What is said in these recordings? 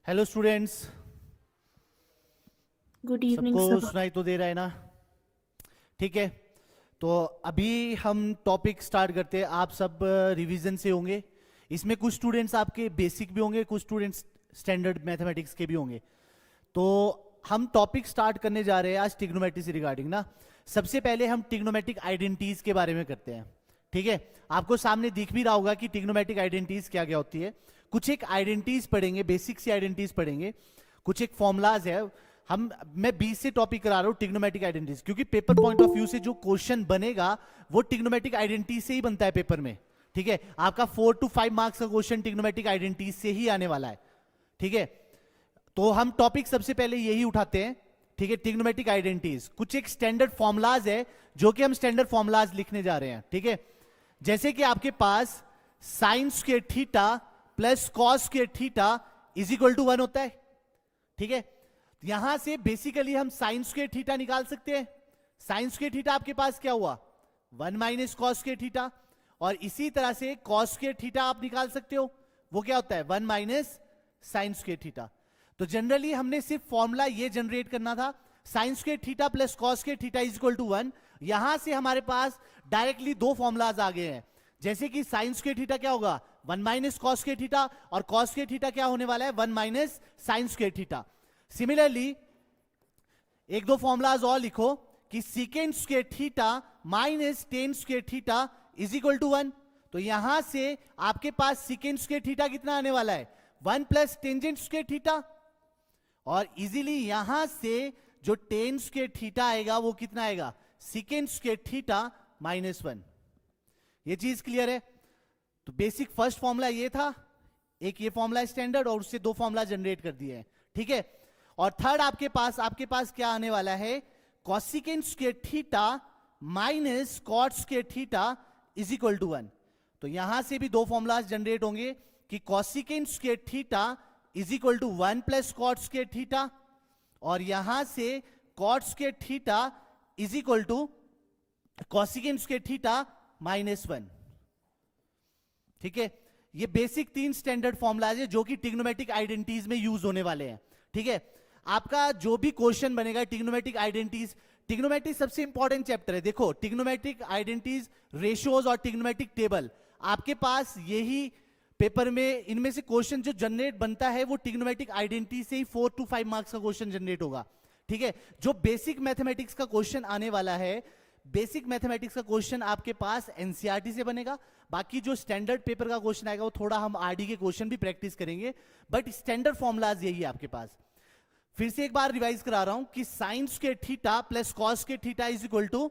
Hello students. Good evening सबको सब। सुनाई तो दे रहा है ना? ठीक है। तो अभी हम टॉपिक स्टार्ट करते हैं। आप सब रिवीजन से होंगे। इसमें कुछ स्टूडेंट्स आपके बेसिक भी होंगे, कुछ स्टूडेंट्स स्टैंडर्ड मैथमेटिक्स के भी होंगे। तो हम टॉपिक स्टार्ट करने जा रहे हैं आज ट्रिग्नोमेट्री से रिगार्डिंग ना। सबसे पहले हम ट्रिग्नोमेट्रिक आइडेंटिटीज के बारे में करते हैं। ठीक है। आपको सामने दिख भी रहा होगा कि ट्रिग्नोमेट्रिक आइडेंटिटीज क्या क्या होती है। कुछ एक आइडेंटिटीज पढ़ेंगे, बेसिक सी आइडेंटिटीज पढ़ेंगे। कुछ एक फॉर्मुलाज है। मैं 20 से टॉपिक करा रहा हूं ट्रिग्नोमेट्रिक आइडेंटिटीज, क्योंकि पेपर पॉइंट ऑफ व्यू से जो क्वेश्चन बनेगा वो ट्रिग्नोमेट्रिक आइडेंटिटी से ही बनता है पेपर में। ठीक है। आपका 4 to 5 मार्क्स का क्वेश्चन ट्रिग्नोमेट्रिक आइडेंटिटीज से ही आने वाला है। ठीक है। तो हम टॉपिक सबसे पहले यही उठाते हैं। ठीक है। ट्रिग्नोमेट्रिक आइडेंटिटीज कुछ एक स्टैंडर्ड फॉर्मुलाज है जो कि हम स्टैंडर्ड फॉर्मुलाज लिखने जा रहे हैं। ठीक है। जैसे कि आपके पास sine square theta plus cos square theta is equal to 1 होता है। ठीक है। यहां से बेसिकली हम साइन स्क्वायर थीटा निकाल सकते हैं। साइन स्क्वायर थीटा आपके पास क्या हुआ? 1 माइनस कॉस स्क्वायर थीटा। और इसी तरह से कॉस स्क्वायर थीटा आप निकाल सकते हो। वो क्या होता है? 1 माइनस साइन स्क्वायर थीटा। तो जनरली हमने सिर्फ फॉर्मूला ये जनरेट करना था, sine square theta plus cos square theta is equal to 1। यहां से हमारे पास डायरेक्टली दो फॉर्मुलाज आ गए हैं। जैसे कि साइन स्क्वायर थीटा क्या होगा? 1 माइनस कॉस स्क्वायर थीटा। और कॉस स्क्वायर थीटा क्या होने वाला है? 1 minus sine square theta. Similarly एक दो फॉर्मुलाज और लिखो कि secant square theta minus tan square theta is equal to 1। तो यहां से आपके पास सीकेंट स्क्वायर थीटा कितना आने वाला है? 1 प्लस टेंजेंट स्क्वायर थीटा। और इजीली यहां से जो टेन स्क्वायर थीटा आएगा वो कितना आएगा? Secant square theta minus 1। ये चीज क्लियर है? तो बेसिक फर्स्ट फॉर्मूला ये था, एक ये फॉर्मूला स्टैंडर्ड, और उससे दो फॉर्मूला जनरेट कर दिए हैं। ठीक है। और थर्ड आपके पास क्या आने वाला है? Cosecant square theta minus cot square theta is equal to 1। तो यहां से भी दो फॉर्मूला जनरेट होंगे कि cosecant square theta is equal to 1 plus cot square theta, और यहां से cot square theta is equal to cosecant square theta minus 1। ठीक है। ये बेसिक तीन स्टैंडर्ड फॉर्मुलाज है जो कि ट्रिग्नोमेट्रिक आइडेंटिटीज में यूज होने वाले हैं। ठीक है। आपका जो भी क्वेश्चन बनेगा ट्रिग्नोमेट्रिक आइडेंटिटीज, ट्रिग्नोमेट्री सबसे इंपॉर्टेंट चैप्टर है। देखो ट्रिग्नोमेट्रिक आइडेंटिटीज, रेशियोज और ट्रिग्नोमेट्रिक टेबल, आपके पास यही पेपर में इनमें से क्वेश्चन जो जनरेट बनता है वो ट्रिग्नोमेट्रिक आइडेंटिटी से ही 4 to 5 मार्क्स का क्वेश्चन जनरेट होगा। ठीक है। जो बेसिक मैथमेटिक्स का क्वेश्चन आने वाला है, बेसिक मैथमेटिक्स का क्वेश्चन आपके पास एनसीईआरटी से बनेगा। बाकी जो स्टैंडर्ड पेपर का क्वेश्चन आएगा वो थोड़ा हम आरडी के क्वेश्चन भी प्रैक्टिस करेंगे, बट स्टैंडर्ड फॉर्मुलाज यही है आपके पास। फिर से एक बार रिवाइज करा रहा हूं कि sine square theta plus cos square theta is equal to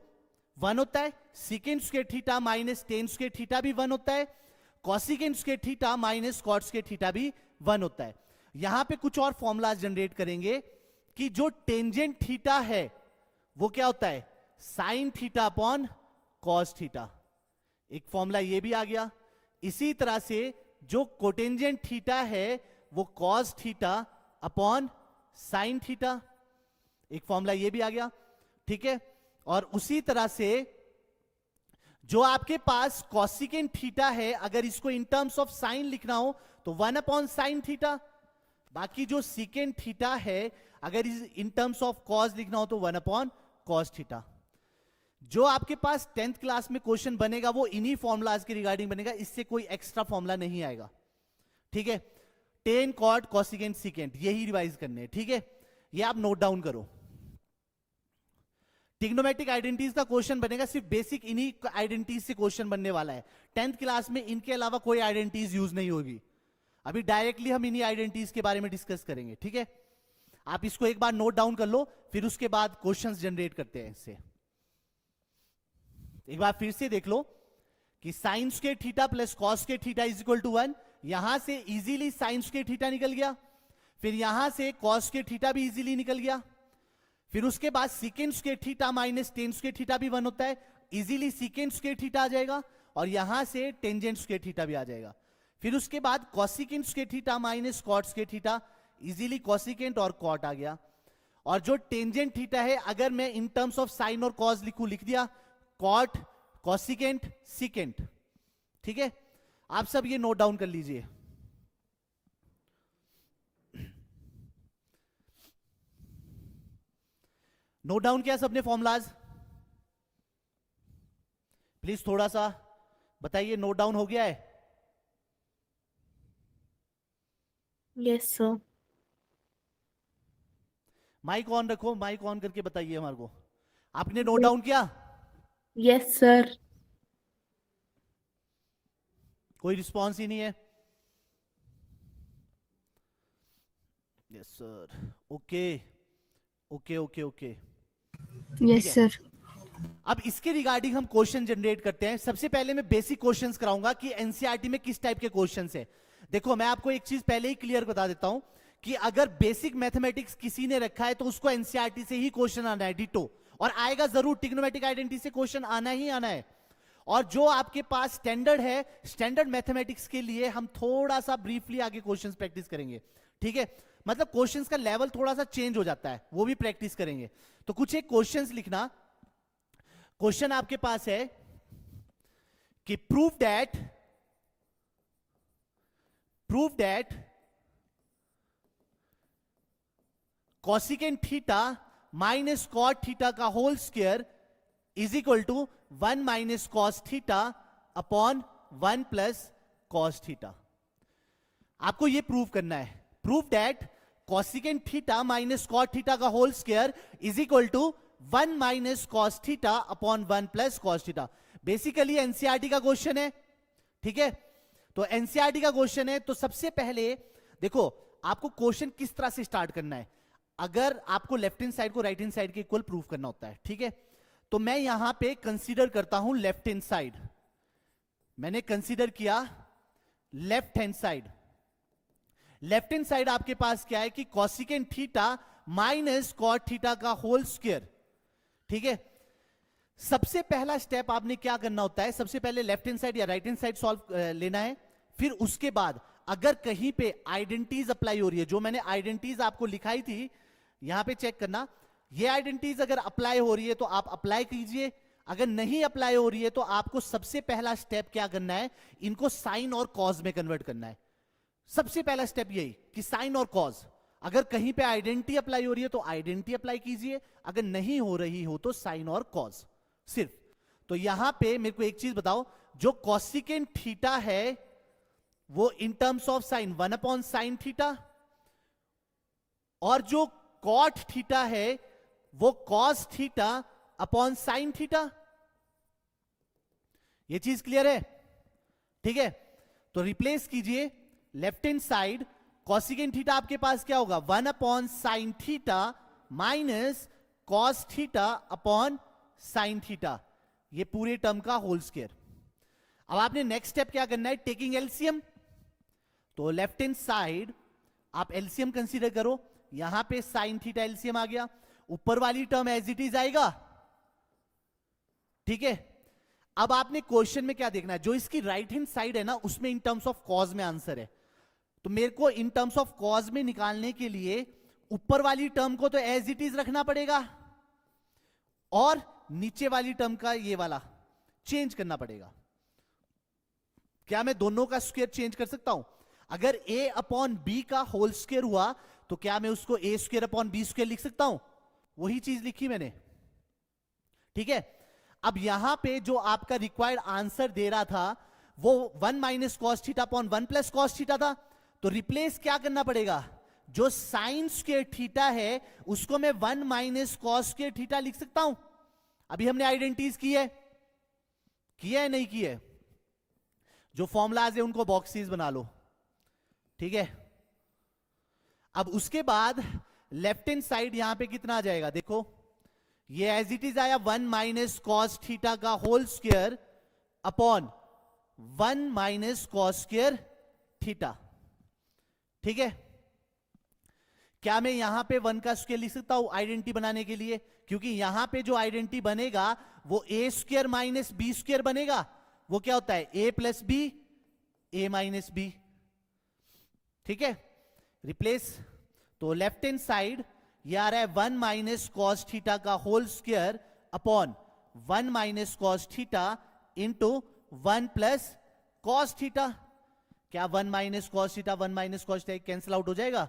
1 होता है। Secant square theta minus tan square theta भी 1 होता है। Cosecant square theta minus cot square theta भी 1 होता है। यहां पे कुछ और फॉर्मुलाज जनरेट करेंगे कि जो टेंजेंट थीटा है वो क्या होता है? Sine theta upon cos theta. एक फॉर्मूला ये भी आ गया। इसी तरह से जो कोटेंजेंट थीटा है वो cos theta upon sine theta, एक फॉर्मूला ये भी आ गया। ठीक है। और उसी तरह से जो आपके पास कॉसिकेंट थीटा है, अगर इसको इन टर्म्स ऑफ साइन लिखना हो तो 1 अपॉन साइन थीटा। बाकी जो सीकेंट थीटा है अगर इन टर्म्स ऑफ कॉस लिखना हो तो 1 अपॉन कॉस थीटा। जो आपके पास 10th क्लास में क्वेश्चन बनेगा वो इन्हीं फॉर्मुलाज के रिगार्डिंग बनेगा, इससे कोई एक्स्ट्रा फॉर्मुला नहीं आएगा। ठीक है। टेन कॉट कॉसिकेंट सीकेंट यही रिवाइज करने हैं। ठीक है। ये आप नोट डाउन करो। ट्रिग्नोमेट्रिक आइडेंटिटीज का क्वेश्चन बनेगा, सिर्फ बेसिक इन्हीं आइडेंटिटीज से क्वेश्चन बनने वाला है। 10th क्लास में इनके अलावा कोई आइडेंटिटीज यूज नहीं होगी। अभी डायरेक्टली हम इन्हीं आइडेंटिटीज के बारे में डिस्कस करेंगे। ठीक है। आप इसको एक बार नोट डाउन कर लो, फिर उसके बाद क्वेश्चंस जनरेट करते हैं इससे। एक बार फिर से देख लो कि sine square theta plus cos square theta is equal to 1। यहां से इजीली साइन स्क्वायर थीटा निकल गया, फिर यहां से कॉस स्क्वायर थीटा भी इजीली निकल गया। फिर उसके बाद secant square theta minus tan square theta भी 1 होता है, इजीली सीकेंट स्क्वायर थीटा आ जाएगा। और यहां से टेंजेंट स्क्वायर थीटा भी आ जाएगा। फिर उसके बाद cosecant square theta minus cot square theta, easily cosecant और कॉट आ गया। और जो टेंजेंट थीटा है अगर मैं इन टर्म्स ऑफ साइन और कॉस लिखूं, लिख दिया कॉट कॉसिकेंट सीकेंट। ठीक है। आप सब ये नोट डाउन कर लीजिए। नोट डाउन किया सबने फॉर्मूलाज? प्लीज थोड़ा सा बताइए, नोट डाउन हो गया है? Yes sir. माइक ऑन रखो, माइक ऑन करके बताइए हमारे को, आपने नोट डाउन किया? Yes sir. कोई रिस्पॉन्स ही नहीं है। Yes sir, okay okay okay okay, ठीक यस है। सर। अब इसके रिगार्डिंग हम क्वेश्चन जनरेट करते हैं। सबसे पहले मैं बेसिक क्वेश्चंस कराऊंगा कि एनसीईआरटी में किस टाइप के क्वेश्चंस है। देखो मैं आपको एक चीज पहले ही क्लियर बता देता हूं कि अगर बेसिक मैथमेटिक्स किसी ने रखा है तो उसको एनसीईआरटी से ही क्वेश्चन आना है, डिटो, और आएगा जरूर, ट्रिग्नोमेट्रिक आइडेंटिटी से क्वेश्चन आना ही आना है। और जो आपके पास स्टैंडर्ड है, स्टैंडर्ड मैथमेटिक्स के लिए हम थोड़ा सा ब्रीफली आगे क्वेश्चंस प्रैक्टिस करेंगे, ठीक है। मतलब क्वेश्चंस का लेवल थोड़ा सा चेंज हो जाता है, वो भी प्रैक्टिस करेंगे। तो कुछ एक क्वेश्चंस लिखना। क्वेश्चन आपके पास है कि prove that cosecant theta minus cot theta का whole square is equal to 1 minus cos theta upon 1 plus cos theta. आपको यह प्रूव करना है, prove that cosecant theta minus cot theta का whole square is equal to 1 minus cos theta upon 1 plus cos theta. Basically NCERT का question है, ठीक है। तो एनसीईआरटी का क्वेश्चन है, तो सबसे पहले देखो आपको क्वेश्चन किस तरह से स्टार्ट करना है। अगर आपको लेफ्ट हैंड साइड को राइट हैंड साइड के इक्वल प्रूव करना होता है, ठीक है, तो मैं यहां पे कंसीडर करता हूं लेफ्ट हैंड साइड। मैंने कंसीडर किया left hand side. Left hand side आपके पास क्या है कि cosecant theta minus cot theta का होल स्क्वायर, ठीक है। सबसे पहला स्टेप आपने क्या करना होता है, सबसे पहले लेफ्ट हैंड साइड या राइट हैंड साइड सॉल्व लेना है। फिर उसके बाद अगर कहीं पे आइडेंटिटीज अप्लाई हो रही है, जो मैंने आइडेंटिटीज आपको लिखाई थी, यहां पे चेक करना, ये आइडेंटिटीज अगर अप्लाई हो रही है तो आप अप्लाई कीजिए। अगर नहीं अप्लाई हो रही है तो आपको सबसे पहला स्टेप क्या करना है, इनको साइन और कॉज में कन्वर्ट करना है। सबसे पहला स्टेप यही कि साइन और कॉज, अगर कहीं पे आइडेंटिटी अप्लाई हो रही है तो आइडेंटिटी अप्लाई कीजिए, अगर नहीं हो रही हो तो साइन और कॉज सिर्फ। तो यहां पे मेरे को एक चीज बताओ, जो कॉसिकेंट थीटा है वो in terms of sign 1 upon sine theta, और जो कॉट थीटा है वो cos theta upon sine theta. ये चीज क्लियर है, ठीक है। तो रिप्लेस कीजिए left hand side, cosecant theta आपके पास क्या होगा, 1 upon sine theta minus cos theta upon sine theta, ये पूरे टर्म का होल स्क्वायर। अब आपने नेक्स्ट स्टेप क्या करना है, टेकिंग एलसीएम। तो लेफ्ट हैंड साइड आप एलसीएम कंसीडर करो, यहां पे साइन थीटा एलसीएम आ गया, ऊपर वाली टर्म एज इट इज आएगा, ठीक है। अब आपने क्वेश्चन में क्या देखना है, जो इसकी राइट हैंड साइड है ना उसमें इन टर्म्स ऑफ कॉज में आंसर है, तो मेरे को इन टर्म्स ऑफ कॉज में निकालने के लिए ऊपर वाली टर्म को तो एज इट इज रखना पड़ेगा और नीचे वाली टर्म का ये वाला चेंज करना पड़ेगा। क्या मैं दोनों का स्क्वायर चेंज कर सकता हूं? अगर a अपॉन बी का होल स्क्वायर हुआ तो क्या मैं उसको a square upon b square लिख सकता हूं? वही चीज लिखी मैंने, ठीक है। अब यहां पे जो आपका रिक्वायर्ड आंसर दे रहा था वो 1 minus cos theta upon 1 plus cos theta था, तो रिप्लेस क्या करना पड़ेगा, जो साइन स्क्वायर थीटा है उसको मैं 1 माइनस कॉस स्क्वायर थीटा लिख सकता हूं। अभी हमने आइडेंटिटीज की है नहीं की है, जो फॉर्मुलाज है उनको बॉक्सेस बना लो, ठीक है। अब उसके बाद लेफ्ट हैंड साइड यहां पे कितना आ जाएगा, देखो ये एज इट इज आया 1 माइनस कॉस थीटा का whole square upon 1 minus cos square theta, ठीक है। क्या मैं यहां पे 1 का स्क्वायर लिख सकता हूं आइडेंटिटी बनाने के लिए, क्योंकि यहां पे जो आइडेंटिटी बनेगा वो ए स्क्वायर माइनस बी स्क्वायर बनेगा, वो क्या होता है ए प्लस बी, ए माइनस बी, ठीक है। रिप्लेस, तो लेफ्ट हैंड साइड ये आ रहा है 1 माइनस कॉस थीटा का whole square upon 1 minus cos theta into 1 plus cos theta. क्या 1 minus cos theta 1 minus cos theta cancel out हो जाएगा,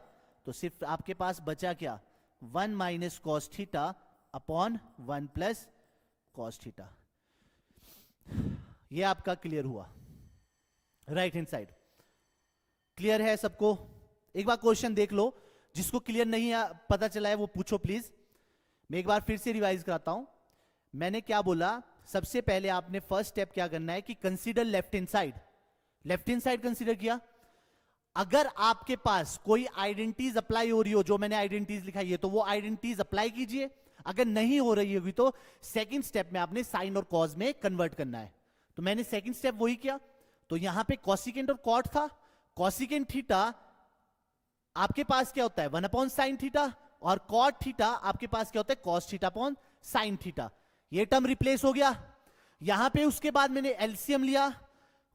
तो सिर्फ आपके पास बचा क्या 1 minus cos theta upon 1 plus cos theta. ये आपका क्लियर हुआ राइट हैंड साइड। क्लियर है सबको? एक बार क्वेश्चन देख लो, जिसको क्लियर नहीं पता चला है वो पूछो प्लीज। मैं एक बार फिर से रिवाइज कराता हूं। मैंने क्या बोला, सबसे पहले आपने फर्स्ट स्टेप क्या करना है कि consider left hand side. Left hand side consider किया। अगर आपके पास कोई आइडेंटिटीज अप्लाई हो रही हो, जो मैंने आइडेंटिटीज लिखाई है, तो वो आइडेंटिटीज अप्लाई कीजिए। अगर नहीं हो रही होगी तो सेकंड स्टेप में आपने साइन और कॉज में कन्वर्ट करना है। तो मैंने सेकंड स्टेप वही किया। तो यहां पे कॉसिकेंट और कॉट था। कॉसिकेंट थीटा आपके पास क्या होता है 1 अपॉन साइन थीटा, और कॉट थीटा आपके पास क्या होता है cos theta upon sine theta. ये टर्म रिप्लेस हो गया। यहां पे उसके बाद मैंने एलसीएम लिया,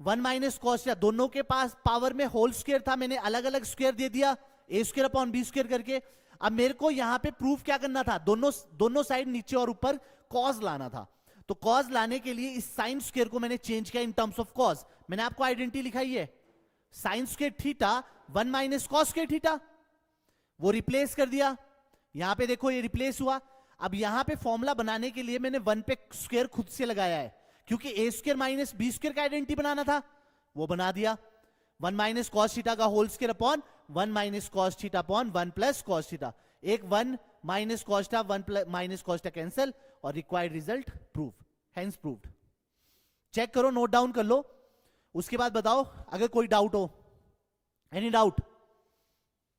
1 माइनस कॉस थीटा, दोनों के पास पावर में होल स्क्वायर था, मैंने अलग अलग स्क्वायर दे दिया, ए स्क्वायर अपॉन बी स्क्वायर करके। अब मेरे को यहां पे प्रूफ क्या करना था, दोनों साइड नीचे और ऊपर कॉज लाना था। तो कॉज लाने के लिए इस साइन स्क्वायर को मैंने चेंज किया इन टर्म्स ऑफ कॉज। मैंने आपको आइडेंटिटी लिखाई है, sign square theta 1 minus cos square theta, वो रिप्लेस कर दिया। यहां पे देखो ये रिप्लेस हुआ। अब यहां पे फॉर्मूला बनाने के लिए मैंने 1 पे स्क्वायर खुद से लगाया है, क्योंकि A square minus B square का आइडेंटिटी बनाना था, वो बना दिया। 1 माइनस कॉस थीटा का whole square upon 1 minus cos theta upon 1 plus cos theta. एक 1 minus cos theta 1 plus minus cos theta cancel, और required result prove, hence proved. Check करो, नोट डाउन कर लो, उसके बाद बताओ अगर कोई डाउट हो। Any doubt?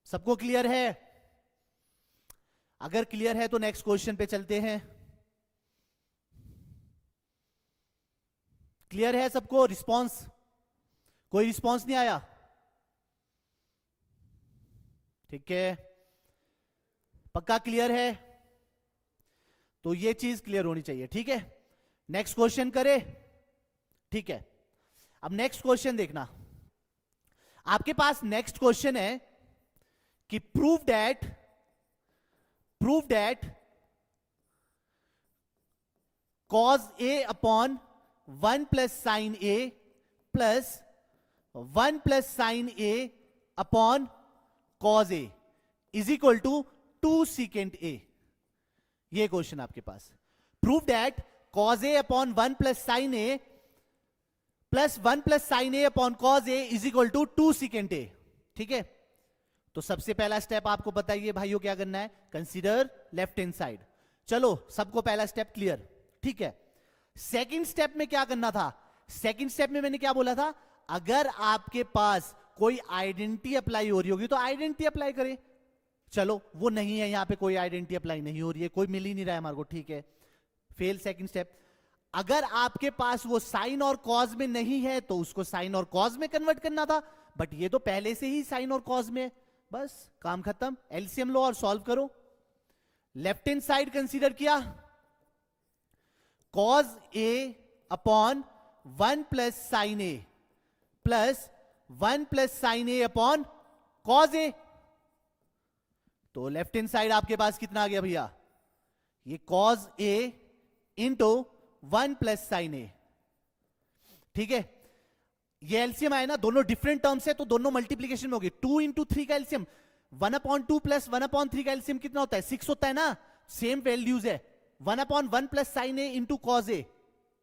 सबको क्लियर है? अगर क्लियर है तो नेक्स्ट क्वेश्चन पे चलते हैं। क्लियर है सबको? रिस्पांस? कोई रिस्पांस नहीं आया? ठीक है, पक्का क्लियर है? तो ये चीज क्लियर होनी चाहिए। ठीक है, नेक्स्ट क्वेश्चन करे। ठीक है, अब नेक्स्ट क्वेश्चन देखना। आपके पास नेक्स्ट क्वेश्चन है कि prove that cos A upon 1 plus sine A plus 1 plus sine A upon cos A is equal to 2 secant A. ये क्वेश्चन आपके पास। Prove that cos A upon 1 plus sine A plus 1 plus sine A upon cos A is equal to 2 secant A. ठीक है, तो सबसे पहला step आपको बताइए भाइयों क्या करना है, कंसीडर लेफ्ट हैंड साइड। चलो, सबको पहला स्टेप क्लियर। ठीक है, सेकंड स्टेप में क्या करना था? सेकंड स्टेप में मैंने क्या बोला था, अगर आपके पास कोई आइडेंटिटी अप्लाई हो रही होगी तो आइडेंटिटी अप्लाई करें। चलो, वो नहीं है, यहां पे कोई आइडेंटिटी अप्लाई नहीं हो रही है, कोई मिल ही नहीं रहा है हमारे को। ठीक है, फेल सेकंड स्टेप। अगर आपके पास वो साइन और कॉज में नहीं है तो उसको साइन और कॉज में कन्वर्ट करना था, बट ये तो पहले से ही साइन और कॉज में, बस काम खत्म। एलसीएम लो और सॉल्व करो। लेफ्ट हैंड साइड कंसीडर किया, cause A upon 1 plus sine A plus 1 plus sine A upon cos ए। तो लेफ्ट हैंड साइड आपके पास कितना आ गया भैया, ये cause A into 1 plus sine A. ठीक है, ये एलसीएम आए ना, दोनों डिफरेंट टर्म्स है तो दोनों मल्टीप्लीकेशन में होगी। 2 इंटू 3 का एलसीएम 1/2 प्लस 1/3 का एलसीएम कितना होता है 6 होता है ना, सेम वैल्यूज है। 1/1 plus sine A into cos A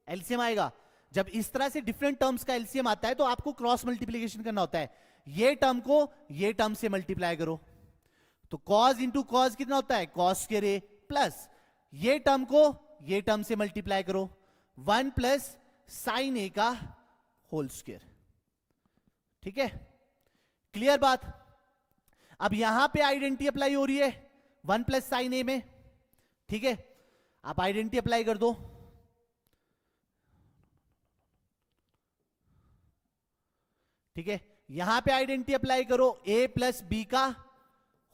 LCM आएगा। जब इस तरह से डिफरेंट टर्म्स का एलसीएम आता है तो आपको क्रॉस मल्टीप्लीकेशन करना होता है, ये टर्म को ये टर्म से मल्टीप्लाई करो। तो कॉज इंटू कॉज कितना होता है कॉस स्क्वायर ए, प्लस ये टर्म को ये टर्म से मल्टीप्लाई करो 1 प्लस साइन ए का होल स्क्वायर। ठीक है, क्लियर बात? अब यहां पे आइडेंटिटी अप्लाई हो रही है 1 प्लस साइन ए में। ठीक है, आप आइडेंटिटी अप्लाई कर दो। ठीक है, यहां पे आइडेंटिटी अप्लाई करो, ए प्लस बी का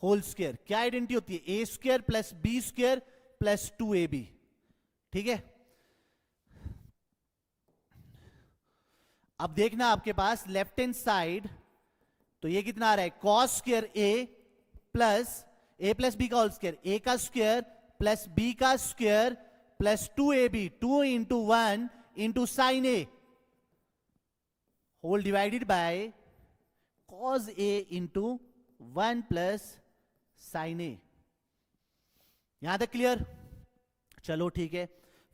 होल स्क्वायर। क्या आइडेंटिटी होती है, A square plus B square plus 2ab। ठीक है, अब देखना आपके पास लेफ्ट हैंड साइड, तो ये कितना आ रहा है cos square A plus B का होल स्क्वायर, ए का स्क्वायर प्लस बी का square plus 2ab, 2 into 1 into sine A whole divided by cos A into 1 plus sine A. यहां तक क्लियर? चलो ठीक है,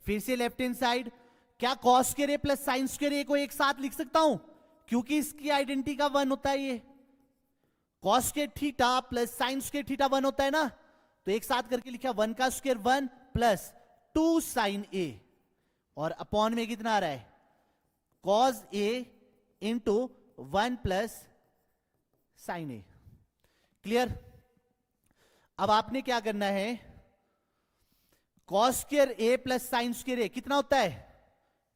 फिर से लेफ्ट हैंड साइड, क्या cos square A plus sine square A को एक साथ लिख सकता हूं, क्योंकि इसकी आइडेंटिटी का 1 होता है, ये cos square theta plus sine square theta 1 होता है ना, तो एक साथ करके लिखा 1 का स्क्वायर 1 प्लस 2 साइन ए, और अपॉन में कितना आ रहा है, cos A into 1 plus sine A. Clear? अब आपने क्या करना है, cos square A plus sine square A कितना होता है,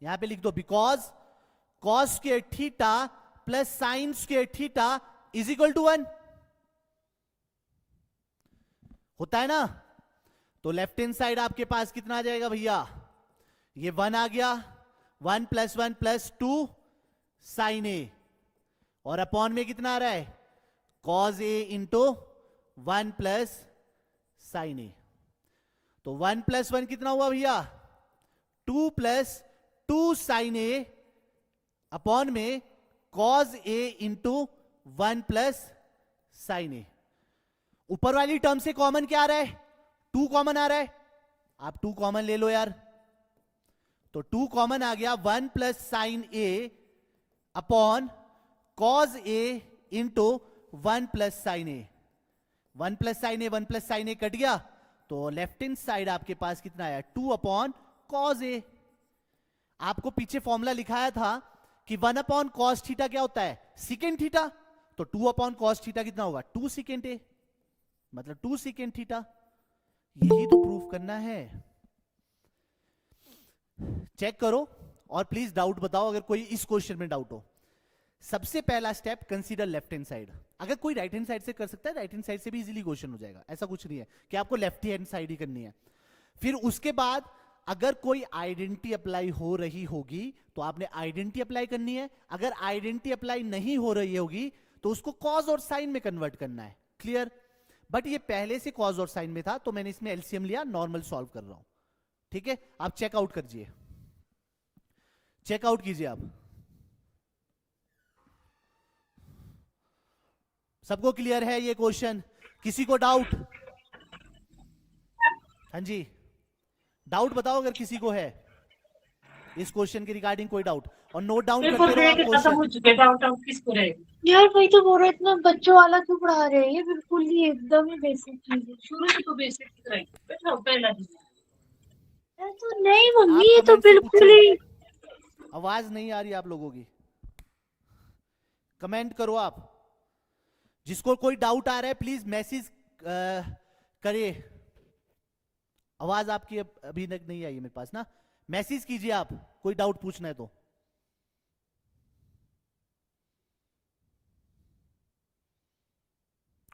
यहां पे लिख दो, because cos square theta plus sine square theta is equal to 1 होता है ना। तो लेफ्ट हैंड साइड आपके पास कितना आ जाएगा भैया, ये 1 आ गया, 1 प्लस 2 साइन ए, और अपॉन में कितना आ रहा है, cos A into 1 plus sine ए। तो 1 प्लस 1 कितना हुआ भैया, 2 प्लस 2 साइन ए, अपॉन में cos A into 1 plus sine ए। ऊपर वाली टर्म से कॉमन क्या आ रहा है, 2 कॉमन आ रहा है, आप 2 कॉमन ले लो यार, तो 2 कॉमन आ गया, 1 plus sine A upon cos A into 1 plus sine A. 1 plus sine A 1 plus sine A cut गया, तो लेफ्ट हैंड साइड आपके पास कितना आया, 2 अपॉन कॉस ए। आपको पीछे फॉर्मूला लिखाया था कि 1 अपॉन कॉस थीटा क्या होता है, सीकेंड थीटा, तो 2 अपॉन कॉस थीटा कितना होगा, 2 सीकेंड ए, मतलब 2 सीकेंड थीटा। यही तो प्रूफ करना है। चेक करो और प्लीज डाउट बताओ अगर कोई इस क्वेश्चन में डाउट हो। सबसे पहला step, consider left hand side. अगर कोई राइट हैंड साइड से कर सकता है, राइट हैंड साइड से भी इजीली क्वेश्चन हो जाएगा, ऐसा कुछ नहीं है कि आपको लेफ्ट हैंड साइड ही करनी है। फिर उसके बाद अगर कोई आइडेंटिटी अप्लाई हो रही होगी तो आपने आइडेंटिटी अप्लाई करनी है, अगर आइडेंटिटी अप्लाई नहीं हो रही होगी तो उसको कॉज और साइन में कन्वर्ट करना है। क्लियर? बट ये पहले से कॉज और साइन में था, तो मैंने इसमें एलसीएम लिया, नॉर्मल सॉल्व कर रहा हूं। ठीक है, आप चेकआउट कीजिए, चेकआउट कीजिए आप। सबको क्लियर है ये क्वेश्चन? किसी को डाउट? हाँ जी, डाउट बताओ अगर किसी को है इस क्वेश्चन के रिगार्डिंग, कोई डाउट, और नोट डाउन करते रहो आप क्वेश्चन। डाउट आउट किसको रहेगा यार वही तो बोल रहे, इतना बच्चों वाला क्यों पढ़ा रहे हैं, ये बिल्कुल ही एकदम ही बेसिक चीज है। शुरू से तो बेसिक कराई बैठा पहला दिन। यार तो नहीं मम्मी, आप ये तो comment से बिल्कुल पूछो। ही, आवाज नहीं आ रही आप लोगों की, कमेंट करो आप। जिसको कोई डाउट आ रहा है प्लीज मैसेज करिए। आवाज आपकी अभी तक नहीं आई है मेरे पास ना, मैसेज कीजिए आप, कोई डाउट पूछना है तो।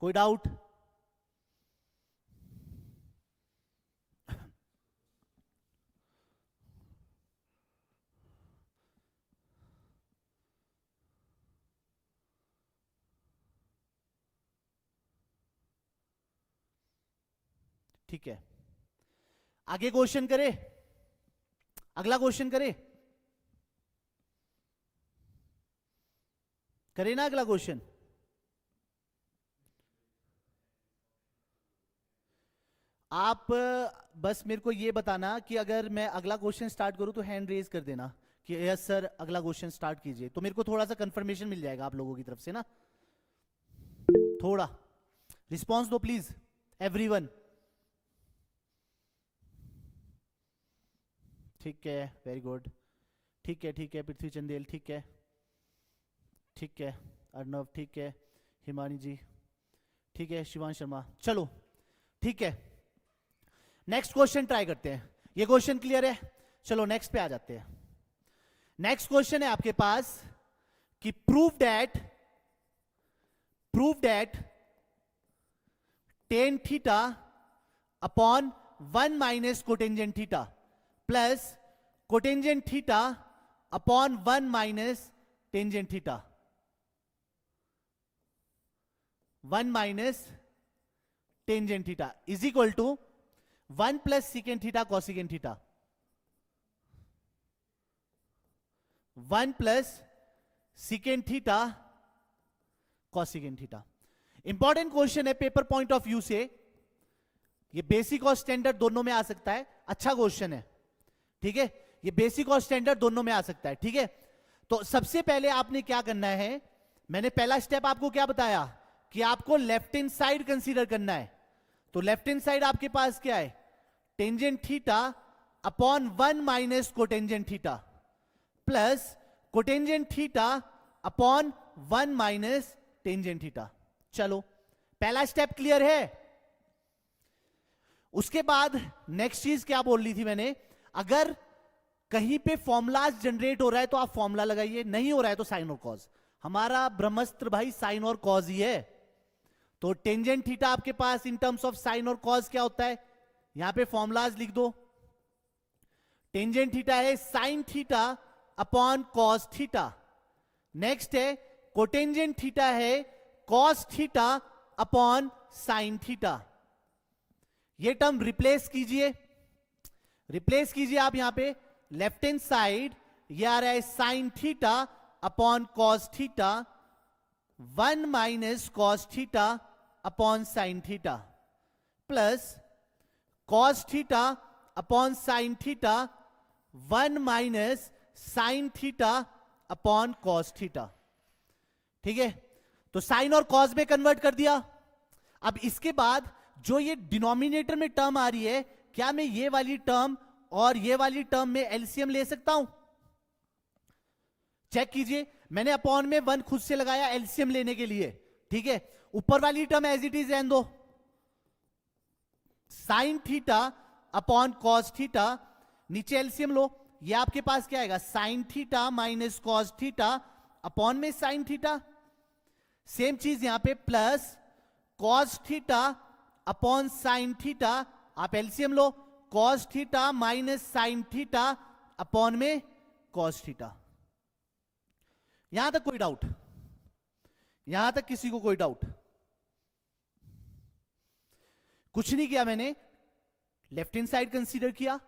कोई डाउट? ठीक है, आगे क्वेश्चन करे, अगला क्वेश्चन करे, करे ना अगला क्वेश्चन। आप बस मेरे को ये बताना कि अगर मैं अगला क्वेश्चन स्टार्ट करूं तो हैंड रेज कर देना कि यस सर अगला क्वेश्चन स्टार्ट कीजिए, तो मेरे को थोड़ा सा कंफर्मेशन मिल जाएगा आप लोगों की तरफ से ना। थोड़ा रिस्पॉन्स दो प्लीज एवरीवन। ठीक है, वेरी गुड। ठीक है पृथ्वी चंदेल, ठीक है, ठीक है अर्णव, ठीक है हिमानी जी, ठीक है शिवान शर्मा, चलो ठीक है। नेक्स्ट क्वेश्चन ट्राई करते हैं। ये क्वेश्चन क्लियर है? चलो नेक्स्ट पे आ जाते हैं। नेक्स्ट क्वेश्चन है आपके पास कि prove that tan theta upon 1 minus cotangent theta plus cotangent theta upon 1 minus tangent theta, 1 minus tangent theta is equal to 1 plus secant theta cosecant theta, 1 plus secant theta cosecant theta. Important question है paper point of view से। ये basic और standard दोनों में आ सकता है, अच्छा question है, ठीक है, ये बेसिक और स्टैंडर्ड दोनों में आ सकता है, ठीक है। तो सबसे पहले आपने क्या करना है, मैंने पहला स्टेप आपको क्या बताया कि आपको लेफ्ट हैंड साइड कंसीडर करना है। तो लेफ्ट हैंड साइड आपके पास क्या है, tangent theta upon 1 minus cotangent theta plus cotangent theta upon 1 minus tangent theta. चलो पहला स्टेप क्लियर है। उसके बाद नेक्स्ट चीज क्या बोल रही थी मैंने, अगर कहीं पे फॉर्मुलाज जनरेट हो रहा है तो आप फॉर्मूला लगाइए, नहीं हो रहा है तो साइन और कॉज। हमारा ब्रह्मास्त्र भाई साइन और कॉज ही है। तो टेंजेंट थीटा आपके पास इन टर्म्स ऑफ साइन और कॉज क्या होता है, यहां पे फॉर्मुलाज लिख दो। टेंजेंट थीटा है sine theta upon cos theta. Next है कोटेंजेंट थीटा है cos theta upon sine theta. ये टर्म रिप्लेस कीजिए, रिप्लेस कीजिए आप यहां पे लेफ्ट हैंड साइड, ये आ रहा है sine theta upon cos theta 1 minus cos theta upon sine theta plus cos theta upon sine theta 1 minus sine theta upon cos theta. ठीक है, तो साइन और कॉस में कन्वर्ट कर दिया। अब इसके बाद जो ये डिनोमिनेटर में टर्म आ रही है, क्या मैं ये वाली टर्म और ये वाली टर्म में एलसीएम ले सकता हूं? चेक कीजिए, मैंने अपॉन में 1 खुद से लगाया एलसीएम लेने के लिए, ठीक है। ऊपर वाली टर्म एज इट इज रहने दो, sine theta upon cos theta, नीचे एलसीएम लो, ये आपके पास क्या आएगा, sine theta minus cos theta upon में साइन थीटा। सेम चीज यहां पे plus cos theta upon sine theta, आप एलसीएम लो, cos theta minus sine theta upon में कॉस थीटा। यहां तक कोई डाउट? यहां तक किसी को कोई डाउट? कुछ नहीं किया मैंने, लेफ्ट हैंड साइड कंसीडर किया,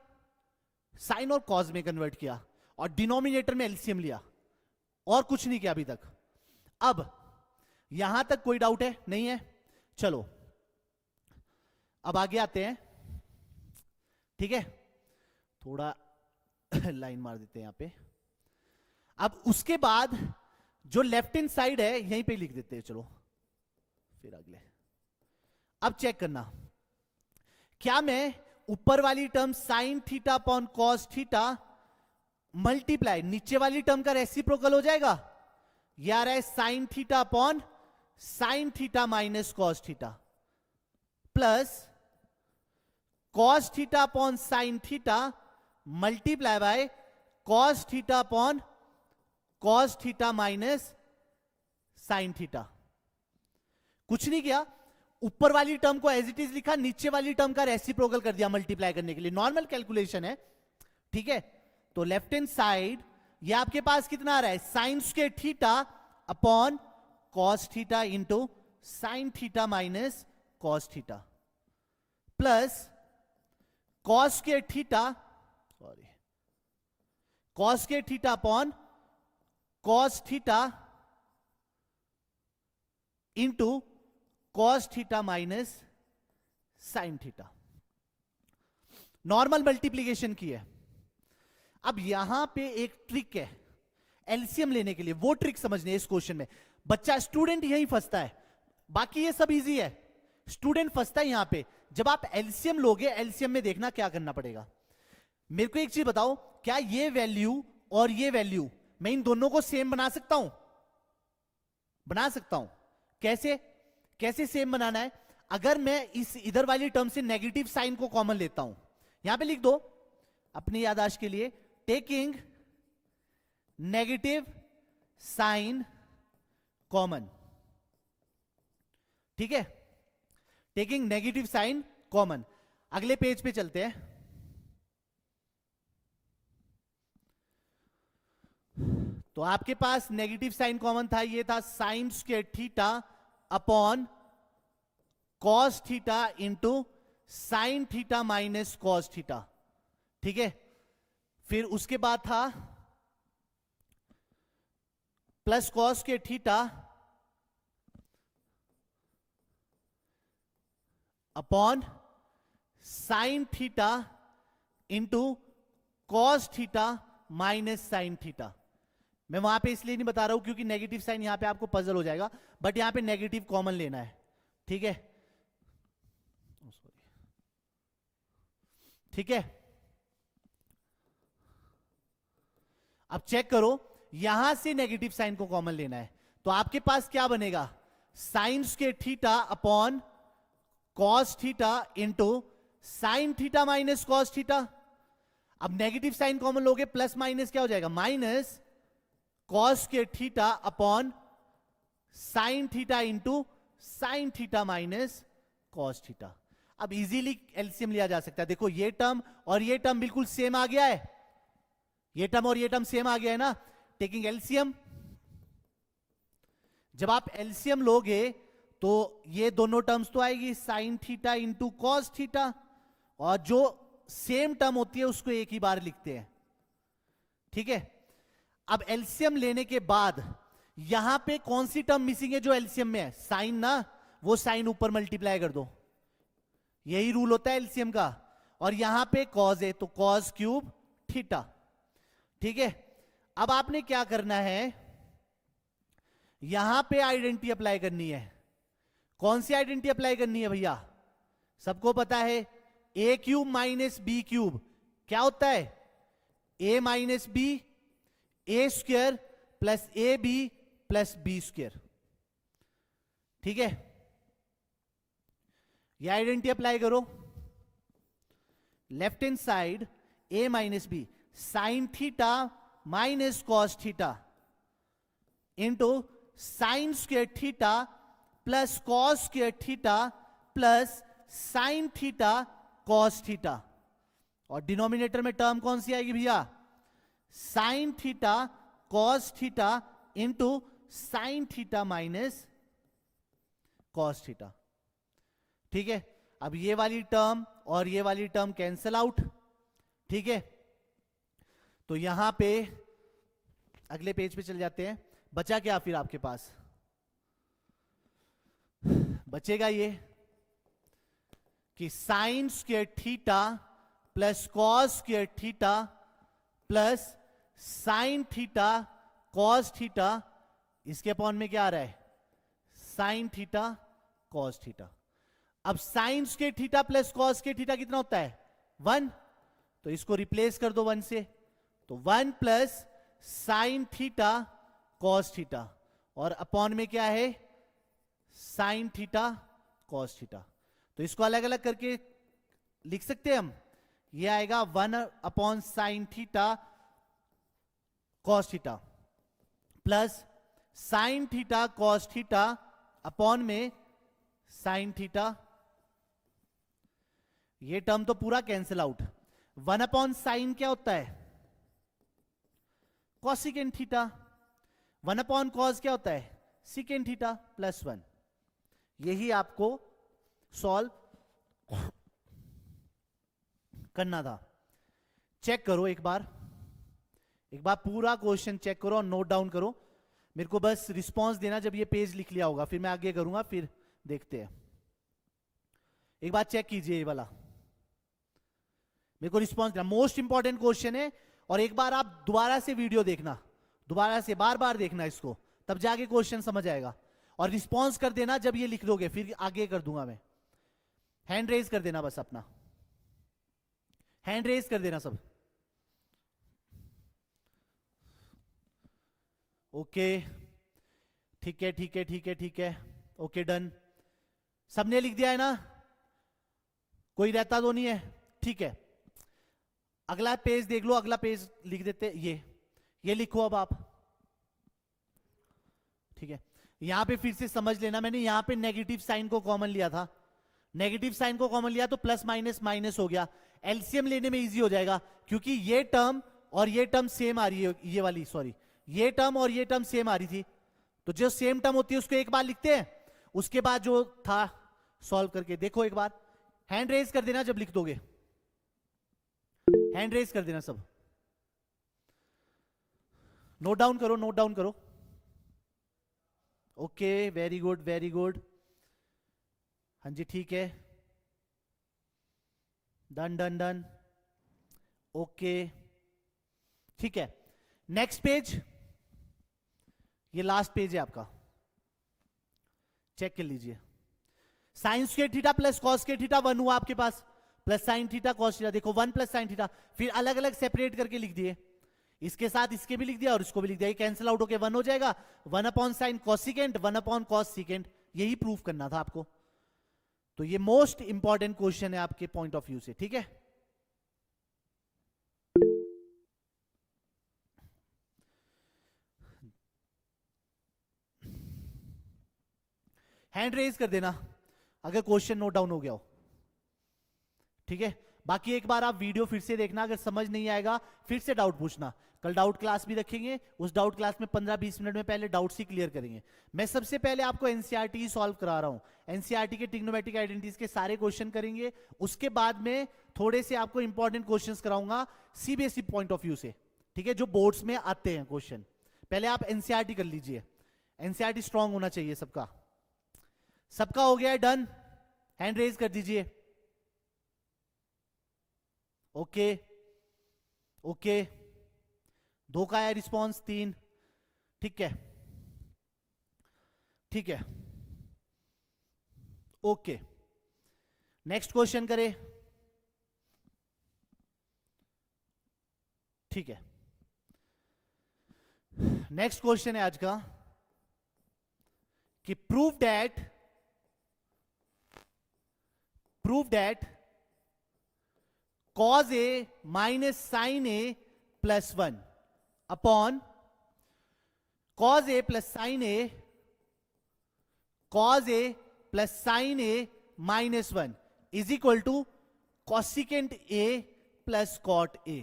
साइन और कॉस में कन्वर्ट किया और डिनोमिनेटर में एलसीएम लिया, और कुछ नहीं किया अभी तक। अब यहां तक कोई डाउट है? नहीं है? चलो अब आगे आते हैं, ठीक है, थोड़ा लाइन मार देते हैं यहां पे। अब उसके बाद जो लेफ्ट हैंड साइड है यहीं पे लिख देते हैं, चलो फिर अगले। अब चेक करना, क्या मैं ऊपर वाली term sign theta upon cos theta multiply नीचे वाली टर्म का रेसिप्रोकल हो जाएगा? ये आ रहा है sine theta upon sine theta minus cos theta plus cos theta upon sine theta multiply by cos theta upon cos theta minus sine theta. कुछ नहीं किया, ऊपर वाली टर्म को एज इट इज लिखा, नीचे वाली टर्म का रेसिप्रोकल कर दिया मल्टीप्लाई करने के लिए, नॉर्मल कैलकुलेशन है, ठीक है। तो लेफ्ट हैंड साइड ये आपके पास कितना आ रहा है, sign square theta upon cos theta into sine theta minus cos theta plus cos square theta, sorry, cos square theta upon cos theta into cos theta minus sine theta. Normal multiplication की है। अब यहां पे एक trick है LCM लेने के लिए, वो ट्रिक समझनी है इस क्वेश्चन में। बच्चा स्टूडेंट यही फंसता है, बाकी ये सब इजी है, स्टूडेंट फंसता है यहां पे। जब आप एलसीएम लोगे, एलसीएम में देखना क्या करना पड़ेगा। मेरे को एक चीज बताओ, क्या ये वैल्यू और ये वैल्यू मैं इन दोनों को सेम बना सकता हूं? बना सकता हूं। कैसे? कैसे सेम बनाना है? अगर मैं इस इधर वाली टर्म से नेगेटिव साइन को कॉमन लेता हूं, यहां पे लिख दो अपनी याददाश्त के लिए, टेकिंग नेगेटिव साइन कॉमन, ठीक है, टेकिंग नेगेटिव साइन कॉमन। अगले पेज पे चलते हैं। तो आपके पास नेगेटिव साइन कॉमन था, ये था sine square theta upon cos theta into sine theta minus cos theta, ठीक है। फिर उसके बाद था प्लस कॉस के theta upon sine theta into cos theta minus sine theta. मैं वहां पे इसलिए नहीं बता रहा हूं क्योंकि नेगेटिव साइन यहां पे आपको पजल हो जाएगा, बट यहां पे नेगेटिव कॉमन लेना है, ठीक है? ठीक है, अब चेक करो, यहां से नेगेटिव साइन को कॉमन लेना है, तो आपके पास क्या बनेगा? Sign square theta upon cos theta into sine theta minus cos theta. अब नेगेटिव साइन कॉमन लोगे, प्लस माइनस क्या हो जाएगा? Minus cos square theta upon sine theta into sine theta minus cos theta. अब इजीली एलसीएम लिया जा सकता है। देखो ये टर्म और ये टर्म बिल्कुल सेम आ गया है, ये टर्म और ये टर्म सेम आ गया है ना। टेकिंग एलसीएम, जब आप एलसीएम लोगे तो ये दोनों टर्म्स तो आएगी sine theta into cos theta, और जो सेम टर्म होती है उसको एक ही बार लिखते हैं, ठीक है? अब एलसीएम लेने के बाद यहां पे कौन सी टर्म मिसिंग है जो एलसीएम में है? साइन ना, वो साइन ऊपर मल्टीप्लाई कर दो, यही रूल होता है एलसीएम का। और यहां पे कॉस है तो कॉस क्यूब थीटा, ठीक है? अब आपने क्या करना है, यहां पे आइडेंटिटी अप्लाई करनी है। कौन सी आइडेंटिटी अप्लाई करनी है भैया? सबको पता है, A cube minus B cube क्या होता है? A minus B, A square plus A B plus B square, ठीक है? ये आइडेंटिटी अप्लाई करो, left hand side A minus B sine theta minus cos theta into sine square theta plus cos square theta plus sine theta cos theta, और denominator में term कौन सी आएगी भैया? Sine theta cos theta into sine theta minus cos theta, ठीक है? अब ये वाली टर्म और ये वाली टर्म कैंसल आउट, ठीक है? तो यहां पे अगले पेज पे चल जाते हैं। बचा क्या फिर आपके पास? बचेगा ये कि sine square theta plus cos square theta plus sine theta cos theta, इसके अपॉन में क्या आ रहा है? Sine theta cos theta. अब sine square theta plus cos square theta कितना होता है? 1, तो इसको रिप्लेस कर दो 1 से, तो 1 plus sine theta cos theta, और अपॉन में क्या है? Sine theta cos theta. तो इसको अलग अलग करके लिख सकते हैं हम, ये आएगा 1 upon sine theta cos theta plus sine theta cos theta upon में साइन थीटा, ये टर्म तो पूरा कैंसिल आउट। 1 अपॉन साइन क्या होता है? Cosecant theta. 1 अपॉन कॉस क्या होता है? Secant theta plus 1। यही आपको सॉल्व करना था। चेक करो एक बार पूरा क्वेश्चन चेक करो और नोट डाउन करो। मेरे को बस रिस्पांस देना जब ये पेज लिख लिया होगा, फिर मैं आगे करूंगा, फिर देखते हैं। एक बार चेक कीजिए, ये वाला मेरे को रिस्पांस देना, मोस्ट इंपॉर्टेंट क्वेश्चन है। और एक बार आप दोबारा से वीडियो देखना, दोबारा से बार बार देखना इसको, तब जाके क्वेश्चन समझ आएगा। और रिस्पांस कर देना जब ये लिख दोगे, फिर आगे कर दूंगा मैं। हैंड रेज कर देना, बस अपना हैंड रेज कर देना सब। ओके, ठीक है ठीक है ठीक है ठीक है, ओके डन। सबने लिख दिया है ना? कोई रहता तो नहीं है? ठीक है, अगला पेज देख लो, अगला पेज लिख देते। ये लिखो अब आप, ठीक है? यहां पे फिर से समझ लेना, मैंने यहां पे नेगेटिव साइन को कॉमन लिया था, नेगेटिव साइन को कॉमन लिया तो प्लस माइनस माइनस हो गया। एलसीएम लेने में इजी हो जाएगा क्योंकि ये टर्म और ये टर्म सेम आ रही है, ये वाली सॉरी, ये टर्म और ये टर्म सेम आ रही थी, तो जो सेम टर्म होती है उसको एक बार लिखते हैं, उसके बाद जो था सॉल्व करके देखो एक बार। हैंड रेज कर देना जब लिख दोगे, हैंड रेज कर देना सब। नोट डाउन करो, नोट डाउन करो। Okay, very good very good. हाँ जी ठीक है, डन डन डन, ओके, ठीक है। नेक्स्ट पेज, ये लास्ट पेज है आपका, चेक कर लीजिए। Sine square theta plus cos square theta 1 हुआ आपके पास, plus sine theta cos theta, देखो 1 प्लस साइन थीटा, फिर अलग अलग सेपरेट करके लिख दिए, इसके साथ इसके भी लिख दिया और इसको भी लिख दिया, ये कैंसिल आउट होके 1 हो जाएगा, 1 upon sign cosecant 1 upon cos secant, यही प्रूफ करना था आपको। तो ये मोस्ट इंपॉर्टेंट क्वेश्चन है आपके पॉइंट ऑफ व्यू से, ठीक है। हैंड रेज कर देना अगर क्वेश्चन नोट डाउन हो गया हो, ठीक है। बाकी एक बार आप वीडियो फिर से देखना, अगर समझ नहीं आएगा फिर से डाउट पूछना। कल डाउट क्लास भी रखेंगे, उस डाउट क्लास में 15-20 मिनट में पहले डाउट्स ही क्लियर करेंगे। मैं सबसे पहले आपको एनसीईआरटी ही सॉल्व करा रहा हूं, एनसीईआरटी के ट्रिग्नोमेट्रिक आइडेंटिटीज के सारे क्वेश्चन करेंगे, उसके बाद में थोड़े से आपको इंपॉर्टेंट क्वेश्चंस कराऊंगा सीबीएसई पॉइंट ऑफ व्यू से, ठीक है, जो बोर्ड्स में आते हैं क्वेश्चन। पहले आप एनसीईआरटी कर लीजिए, एनसीईआरटी स्ट्रांग होना चाहिए सबका। सबका हो गया है डन, हैंड रेज कर दीजिए। ओके ओके, 2 का है रिस्पॉन्स, 3, ठीक है ठीक है, ओके। नेक्स्ट क्वेश्चन करें, ठीक है। नेक्स्ट क्वेश्चन है आज का कि prove that cos A minus sin A plus 1 upon cos A plus sin A minus 1 is equal to cosecant A plus cot A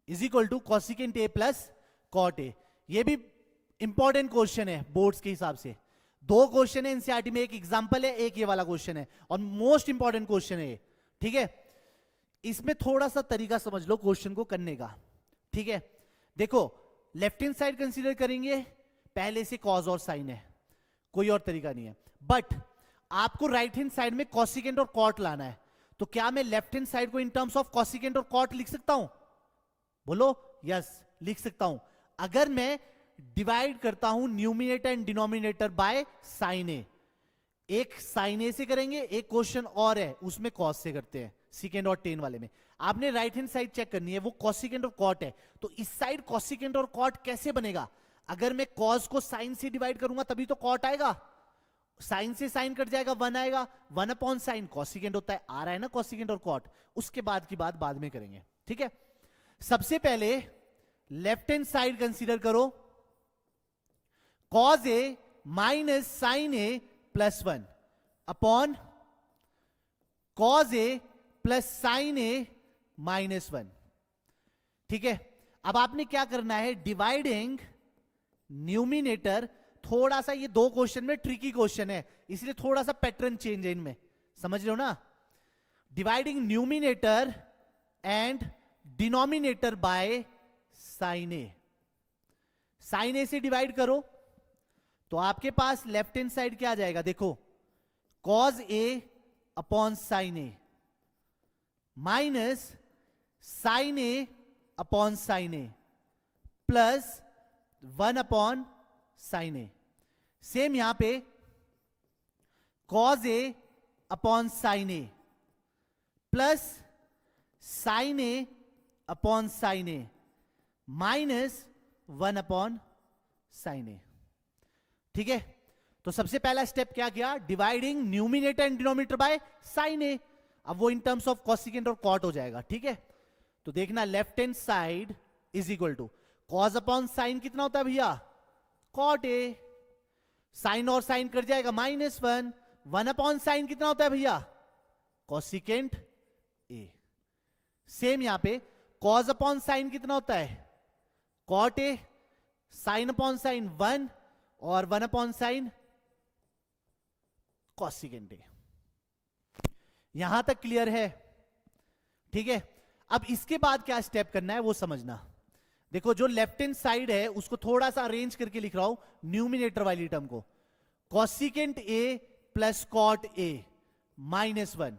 is equal to cosecant A plus cot A। ये भी important question है boards के हिसाब से। 2 question है NCERT में, एक example है, एक ये वाला क्वेश्चन है, और मोस्ट इंपॉर्टेंट क्वेश्चन है ये, ठीक है। इसमें थोड़ा सा तरीका समझ लो क्वेश्चन को करने का, ठीक है। देखो लेफ्ट हैंड साइड कंसीडर करेंगे, पहले से कॉज और साइन है, कोई और तरीका नहीं है, बट आपको राइट हैंड साइड में कॉसिकेंट और कॉट लाना है। तो क्या मैं लेफ्ट हैंड साइड को इन टर्म्स ऑफ कॉसिकेंट और कॉट लिख सकता हूं? बोलो यस, लिख सकता हूं। अगर मैं डिवाइड करता हूं numerator and denominator by sine A, एक साइन ए से करेंगे, एक क्वेश्चन और है उसमें कॉस से करते हैं, सीकेंड और टेन वाले में। आपने राइट हैंड साइड चेक करनी है, वो कॉसिकेंट और कॉट है, तो इस साइड कॉसिकेंट और कॉट कैसे बनेगा? अगर मैं कॉस को साइन से डिवाइड करूंगा तभी तो कॉट आएगा, साइन से साइन कट जाएगा, 1 आएगा, 1 अपॉन साइन कॉसिकेंट होता है, आ रहा है ना कॉसिकेंट और कॉट, उसके बाद की बात बाद में करेंगे, ठीक है। सबसे पहले लेफ्ट हैंड साइड कंसीडर करो, cos A minus sine A plus 1 upon cos A plus sine A minus 1, ठीक है। अब आपने क्या करना है, डिवाइडिंग न्यूमिनेटर, थोड़ा सा ये 2 क्वेश्चन में ट्रिकी क्वेश्चन है, इसलिए थोड़ा सा पैटर्न चेंज है इनमें, समझ रहे हो ना। Dividing numerator and denominator by sine A, sine A से डिवाइड करो तो आपके पास लेफ्ट हैंड साइड क्या आ जाएगा, देखो cos A upon sine A minus sine A upon sine A plus 1 upon sine A. Same यहां पे cos A upon sine A plus sine A upon sine A minus 1 upon sine A, ठीक है। तो सबसे पहला step क्या किया, dividing numerator and denominator by sine A, अब वो इन टर्म्स ऑफ कॉसिकेंट और कॉट हो जाएगा, ठीक है। तो देखना left hand side is equal to cos upon sine कितना होता है भैया, कॉट ए, साइन और साइन कट जाएगा -1, 1 अपॉन साइन कितना होता है भैया, कॉसिकेंट ए। सेम यहां पे कॉस अपॉन साइन कितना होता है, cot A, sine upon sine 1 और 1 अपॉन साइन कॉसिकेंट ए। यहां तक क्लियर है, ठीक है। अब इसके बाद क्या स्टेप करना है वो समझना। देखो जो लेफ्ट हैंड साइड है उसको थोड़ा सा अरेंज करके लिख रहा हूं, न्यूमिनेटर वाली टर्म को, cosecant A plus cot A -1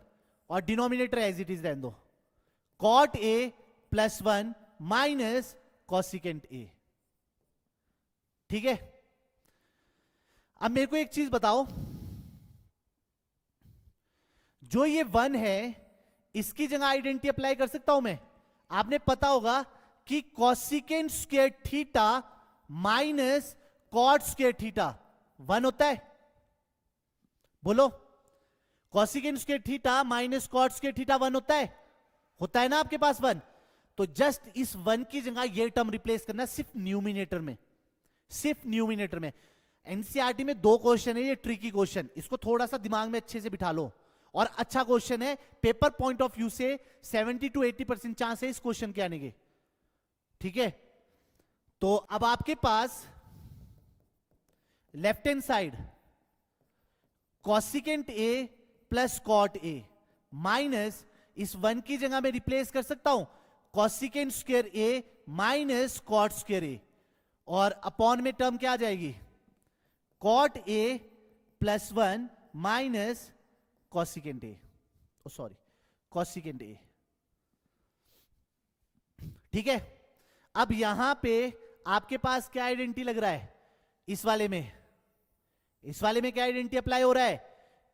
और डिनोमिनेटर एज इट इज रहने दो, cot A plus 1 minus cosecant A। ठीक है, अब मेरे को एक चीज बताओ, जो ये 1 है इसकी जगह आइडेंटिटी अप्लाई कर सकता हूं मैं? आपने पता होगा कि cosecant square theta minus cot square theta 1 होता है। बोलो, cosecant square theta minus cot square theta 1 होता है? होता है ना आपके पास 1? तो जस्ट इस 1 की जगह ये टर्म रिप्लेस करना, सिर्फ न्यूमिनेटर में, सिर्फ न्यूमिनेटर में। एनसीईआरटी में 2 क्वेश्चन है, ये ट्रिकी क्वेश्चन, इसको थोड़ा सा दिमाग में अच्छे से बिठा लो, और अच्छा क्वेश्चन है, पेपर पॉइंट ऑफ व्यू से 70 to 80% चांस है इस क्वेश्चन के आने के। ठीक है, तो अब आपके पास left hand side cosecant A plus cot A minus, इस 1 की जगह में रिप्लेस कर सकता हूं cosecant square A minus cot square A, और अपॉन में टर्म क्या आ जाएगी, cot A plus 1 minus cosecant A, sorry cosecant A. ठीक है, अब यहां पे आपके पास क्या आइडेंटिटी लग रहा है? इस वाले में, इस वाले में क्या आइडेंटिटी अप्लाई हो रहा है?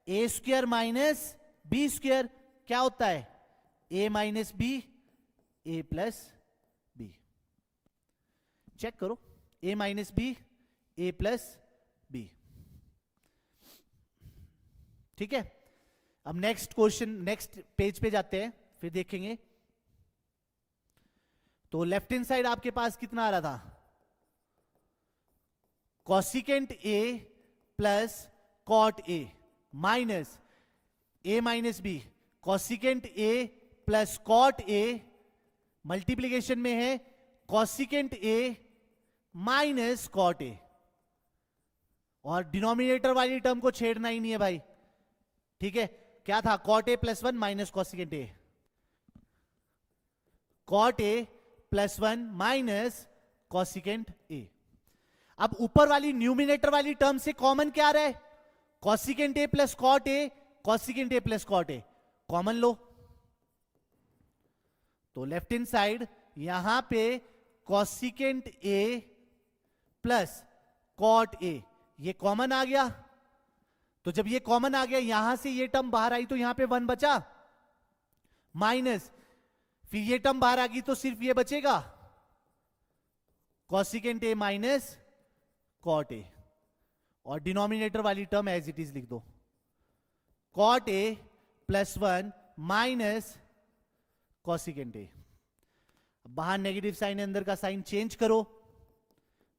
A square minus B square क्या होता है? A minus B A plus B. Check करो, ए माइनस बी ए प्लस बी। ठीक है, अब नेक्स्ट क्वेश्चन, नेक्स्ट पेज पे जाते हैं, फिर देखेंगे। तो लेफ्ट हैंड साइड आपके पास कितना आ रहा था? Cosecant A plus cot A minus A minus B, cosecant A plus cot A, multiplication में है cosecant A minus cot A, और डिनोमिनेटर वाली टर्म को छेड़ना ही नहीं है भाई। ठीक है, क्या था? Cot A plus 1 minus cosecant A, cot A plus 1 minus cosecant A. अब ऊपर वाली न्यूमिनेटर वाली टर्म से कॉमन क्या आ रहा है? Cosecant A plus cot A, cosecant A plus cot A, common लो। तो लेफ्ट हैंड साइड यहां पे cosecant A plus cot A, ये कॉमन आ गया। तो जब ये कॉमन आ गया, यहां से ये टर्म बाहर आई तो यहां पे 1 बचा, माइनस फिर ये टर्म बाहर आ गई तो सिर्फ ये बचेगा cosecant A minus cot A, और डिनोमिनेटर वाली टर्म एज इट इज लिख दो, cot A plus 1 minus cosecant A. बाहर नेगेटिव साइन है, अंदर का साइन चेंज करो,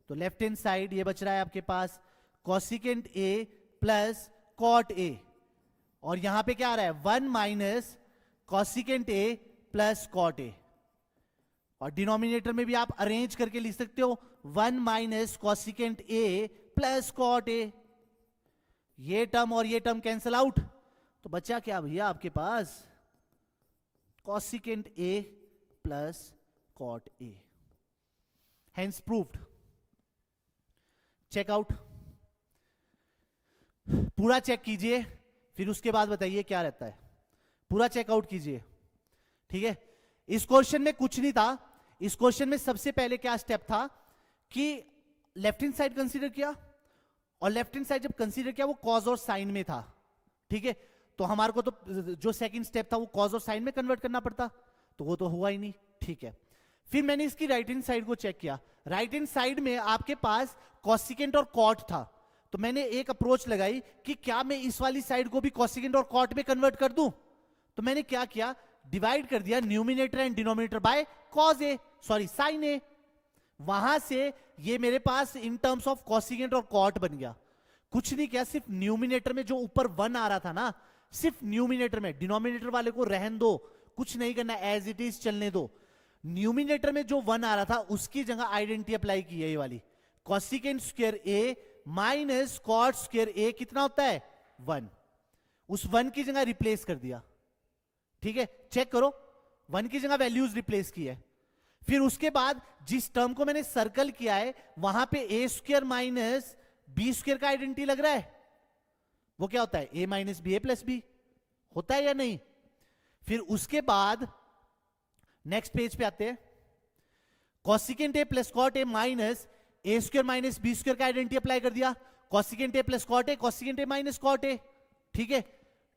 तो लेफ्ट हैंड साइड ये बच रहा है आपके पास cosecant A plus cot A, और यहां पे क्या आ रहा है? 1 minus cosecant A plus cot A, और डिनोमिनेटर में भी आप अरेंज करके लिख सकते हो 1 minus cosecant A plus cot A. ये टर्म और ये टर्म कैंसल आउट, तो बचा क्या भैया आपके पास? Cosecant A plus cot A. Hence proved. Check out, पूरा चेक कीजिए, फिर उसके बाद बताइए क्या रहता है। पूरा चेकआउट कीजिए। ठीक है, इस क्वेश्चन में कुछ नहीं था। इस क्वेश्चन में सबसे पहले क्या स्टेप था कि लेफ्ट हैंड साइड कंसीडर किया, और लेफ्ट हैंड साइड जब कंसीडर किया वो कॉज और साइन में था। ठीक है, तो हमारे को तो जो सेकंड स्टेप था वो कॉज और साइन में कन्वर्ट करना पड़ता, तो वो तो हुआ ही नहीं। ठीक है, फिर मैंने इसकी राइट हैंड साइड को चेक किया। राइट हैंड साइड में आपके पास कॉसिकेंट और कॉट था, तो मैंने एक अप्रोच लगाई कि क्या मैं इस वाली साइड को भी कॉसिकेंट और कॉट में कन्वर्ट कर दूं। तो मैंने क्या किया, डिवाइड कर दिया numerator and denominator by cos A, sorry sine A. वहां से ये मेरे पास इन टर्म्स ऑफ कॉसिकेंट और कॉट बन गया। कुछ नहीं किया, सिर्फ न्यूमिनेटर में जो ऊपर 1 आ रहा था ना, सिर्फ न्यूमिनेटर में, डिनोमिनेटर वाले को रहन दो, कुछ नहीं करना, एज इट इज चलने दो। न्यूमिनेटर में जो 1 आ रहा था उसकी जगह आइडेंटिटी अप्लाई की है, ये वाली cosecant square A minus cot square A कितना होता है? 1। उस 1 की जगह रिप्लेस कर दिया। ठीक है, चेक करो, 1 की जगह वैल्यूज रिप्लेस की है। फिर उसके बाद जिस टर्म को मैंने सर्कल किया है वहां पे ए स्क्वायर माइनस बी स्क्वायर का आइडेंटिटी लग रहा है, वो क्या होता है? A minus B A plus B. होता है या नहीं? फिर उसके बाद नेक्स्ट पेज पे आते हैं, cosecant A plus cot A minus A square minus B square का आइडेंटिटी अप्लाई कर दिया, cosecant A plus cot A, cosecant A minus cot A, ठीक है।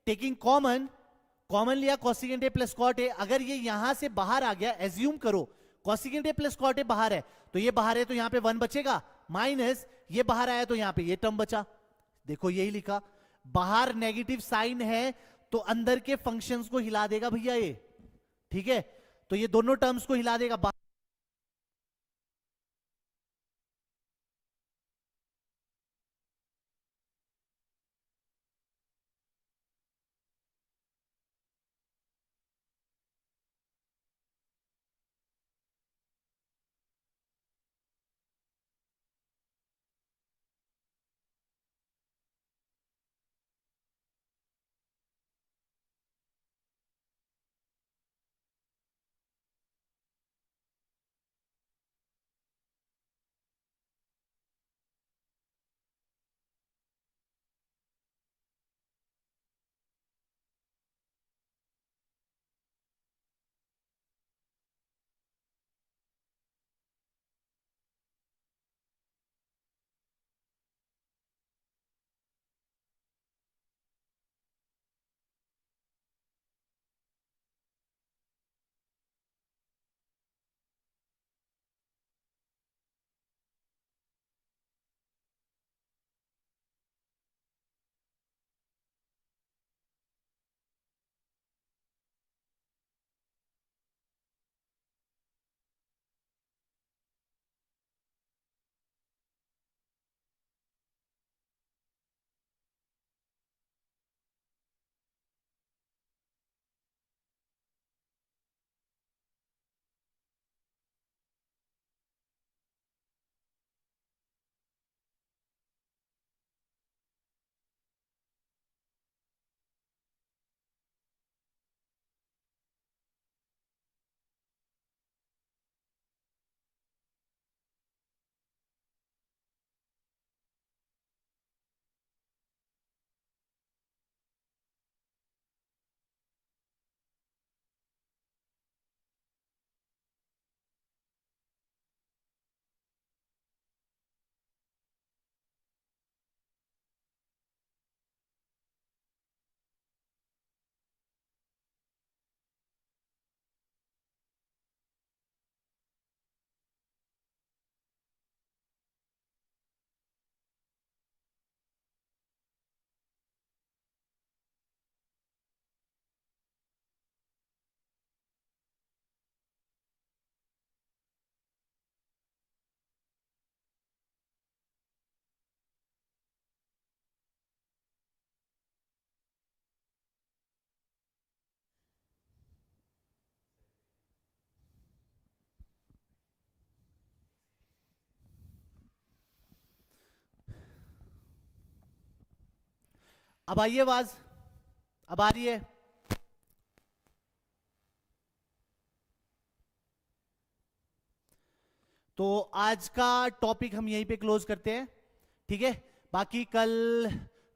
टेकिंग कॉमन लिया cosecant A plus cot A, अगर ये यहां से बाहर आ गया, एज्यूम करो cosecant A plus cot A बाहर है, तो ये बाहर है तो यहां पे 1 बचेगा, माइनस ये बाहर आया तो यहां पे ये टर्म बचा। देखो यही लिखा, बाहर नेगेटिव साइन है तो अंदर के फंक्शंस को हिला देगा भैया ये, ठीक है। तो ये दोनों टर्म्स को हिला देगा। अब आइए आवाज, अब आ रही है? तो आज का टॉपिक हम यहीं पे क्लोज करते हैं, ठीक है। बाकी कल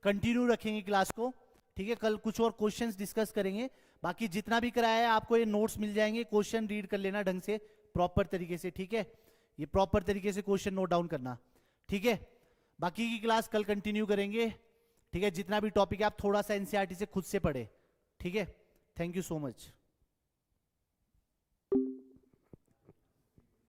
कंटिन्यू रखेंगे क्लास को, ठीक है। कल कुछ और क्वेश्चंस डिस्कस करेंगे। बाकी जितना भी कराया है आपको ये नोट्स मिल जाएंगे, क्वेश्चन रीड कर लेना ढंग से, प्रॉपर तरीके से, ठीक है। ये प्रॉपर तरीके से क्वेश्चन नोट डाउन करना, ठीक है। बाकी की क्लास कल कंटिन्यू करेंगे, ठीक है। जितना भी टॉपिक है आप थोड़ा सा एनसीईआरटी से खुद से पढ़े, ठीक है। Thank you so much.